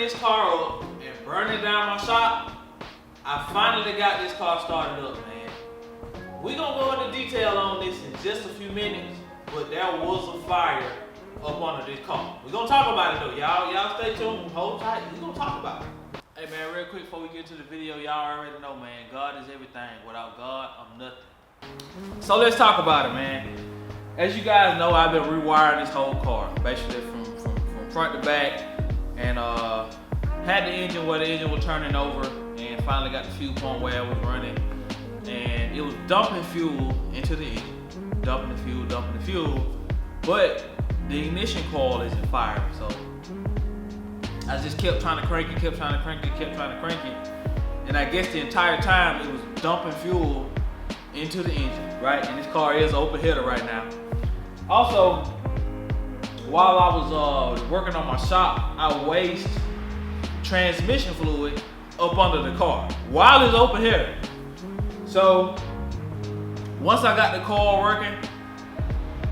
this car up and burning down my shop, I finally got this car started up, man. We're gonna go into detail on this in just a few minutes, but there was a fire up under this car. We're gonna talk about it though, y'all stay tuned, hold tight, we're gonna talk about it. Hey man, real quick before we get into the video, y'all already know, man, God is everything. Without God, I'm nothing. So let's talk about it, man. As you guys know, I've been rewiring this whole car, basically from front to back, and had the engine where the engine was turning over, and finally got the fuel pump where it was running, and it was dumping fuel into the engine, dumping the fuel, but the ignition coil isn't firing, so I just kept trying to crank it, and I guess the entire time it was dumping fuel into the engine, right? And this car is open header right now. Also, while I was working on my shop, I waste transmission fluid up under the car while it's open header. So once I got the coil working,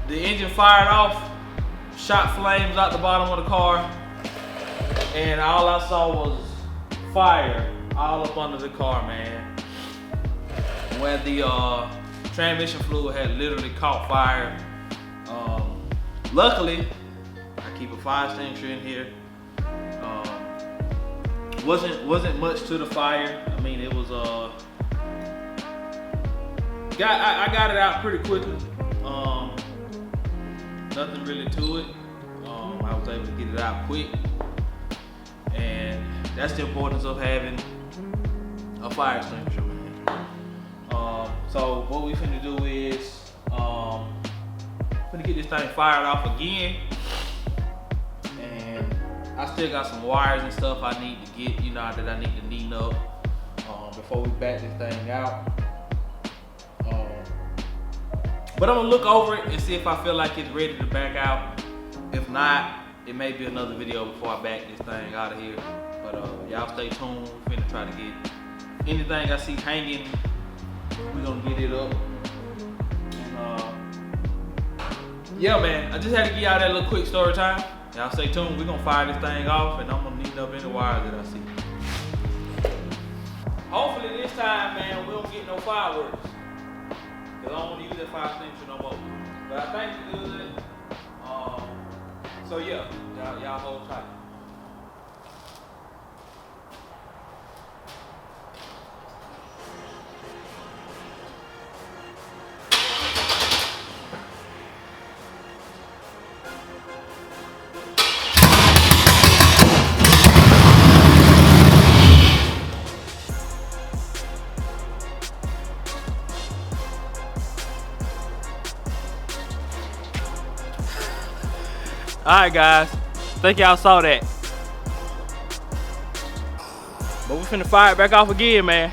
the engine fired off, shot flames out the bottom of the car, and all I saw was fire all up under the car, man. Where the transmission fluid had literally caught fire. Luckily, I keep a fire extinguisher in here. Wasn't much to the fire. I mean, it was I got it out pretty quickly. Nothing really to it. I was able to get it out quick, and that's the importance of having a fire extinguisher, man. So what we finna do is finna get this thing fired off again, and I still got some wires and stuff I need to get, that I need to neaten up before we back this thing out. But I'm gonna look over it and see if I feel like it's ready to back out. If not, it may be another video before I back this thing out of here. But y'all stay tuned. We're finna try to get anything I see hanging, we're gonna get it up. Yeah, man, I just had to give y'all that little quick story time. Y'all stay tuned. We're gonna fire this thing off, and I'm gonna neaten up any wires that I see. Hopefully this time, man, we don't get no fireworks, cause I don't want to use that fire extinguisher no more. But I think it's good. So yeah, y'all hold tight. Alright guys, think y'all saw that. But we finna fire it back off again, man.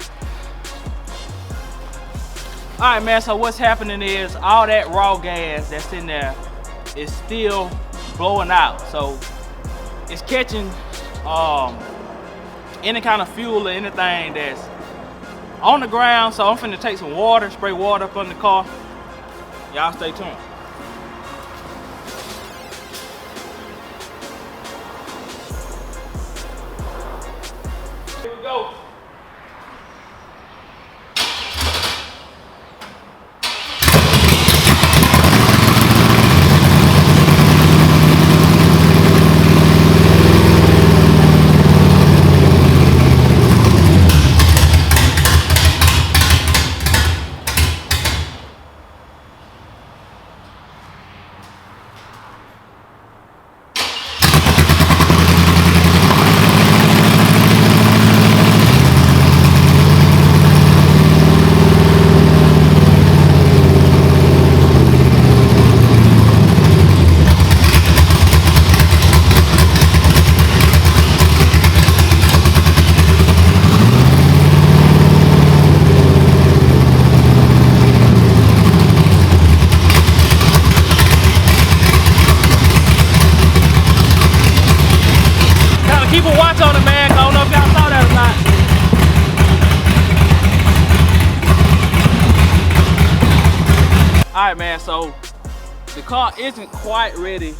Alright man, so what's happening is all that raw gas that's in there is still blowing out. So it's catching any kind of fuel or anything that's on the ground. So I'm finna take some water, spray water up on the car. Y'all stay tuned. Here we go. Keep a watch on it, man. I don't know if y'all saw that or not. All right, man. So the car isn't quite ready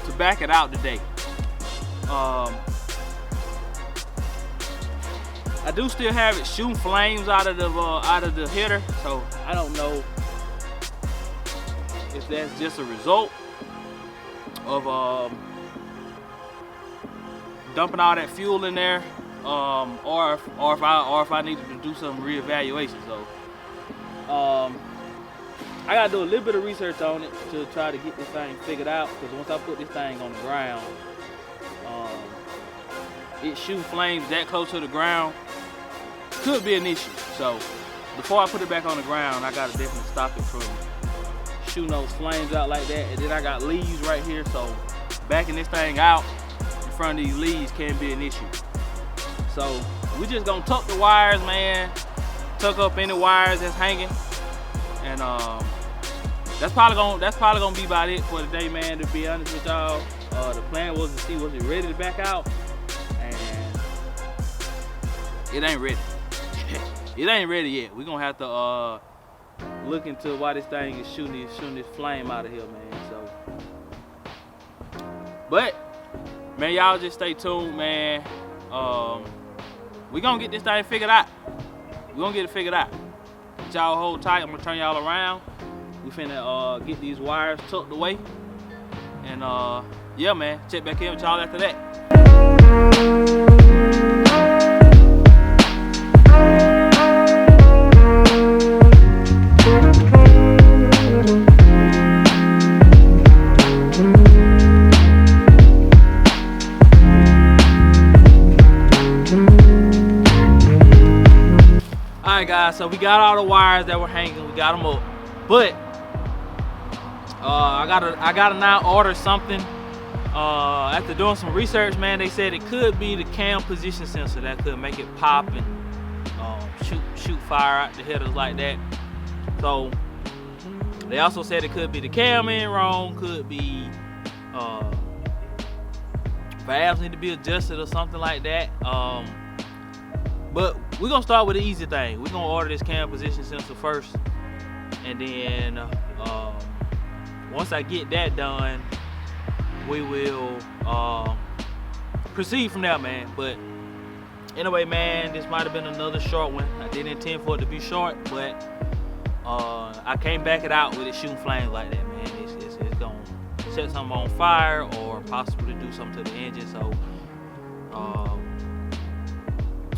to back it out today. I do still have it shooting flames out of the header, so I don't know if that's just a result of dumping all that fuel in there, or if I needed to do some reevaluation. So I gotta do a little bit of research on it to try to get this thing figured out, because once I put this thing on the ground, it shooting flames that close to the ground could be an issue. So before I put it back on the ground, I gotta definitely stop it from shooting those flames out like that. And then I got leaves right here, so backing this thing out in front of these leaves can be an issue. So we just gonna tuck the wires, man. Tuck up any wires that's hanging, and that's probably gonna be about it for today, man. To be honest with y'all, the plan was to see was it ready to back out, and it ain't ready. It ain't ready yet. We gonna have to look into why this thing is shooting this flame out of here, man. So, but man, y'all just stay tuned, man. We gonna get this thing figured out. We gonna get it figured out. Y'all hold tight. I'm gonna turn y'all around. We finna get these wires tucked away, and yeah, man. Check back in with y'all after that. Alright guys, so we got all the wires that were hanging, we got them up, but I gotta now order something. After doing some research, man, they said it could be the cam position sensor that could make it pop and shoot fire out the headers like that. So they also said it could be the cam in wrong, could be valves need to be adjusted or something like that. But we're gonna start with the easy thing. We're gonna order this cam position sensor first, and then once I get that done, we will proceed from there, man. But anyway, man, this might have been another short one. I didn't intend for it to be short, but I can't back it out with it shooting flames like that, man. It's gonna set something on fire or possibly do something to the engine. So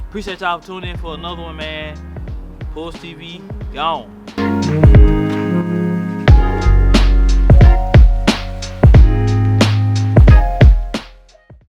appreciate y'all for tuning in for another one, man. PullsTv, gone.